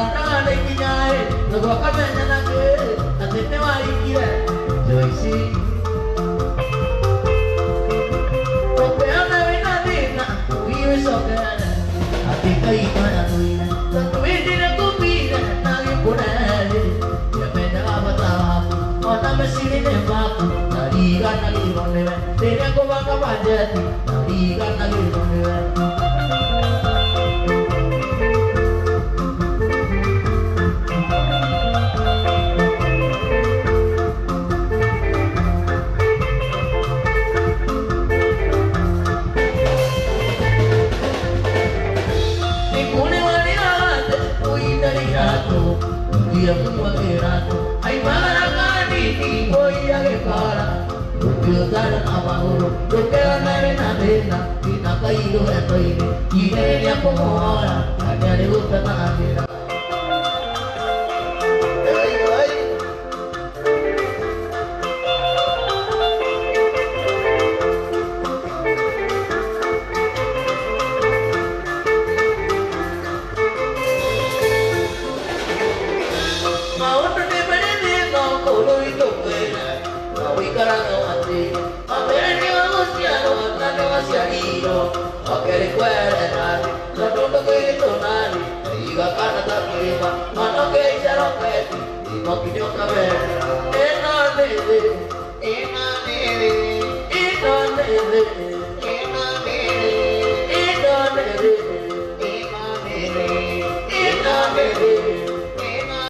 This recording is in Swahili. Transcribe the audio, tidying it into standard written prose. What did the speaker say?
Mana ada kinyai, lagu akan menyenang ke, nanti tewai kira, joisi. Kopi ana wina wina, wiwe sokana, hati kai mana wina, tentu ini nak kopi nagi punai, ya benda apa tahu, mana mesin ini baku, tadi kan lagi ronde, dia aku bangga pajati, tadi kan lagi ronde. Dia semua kerato, ay malarang ini, hoy agepara. Tujuan apa huru, tujuan dari nabena, kita kayu itu ini, ini dia pengolah, hanya di hutan akhirat. Oke recuerda, la ronda que tornari, diga cara da prima, mano que ya no peti, y no quiero otra vez. Enanede, enanede, enanede.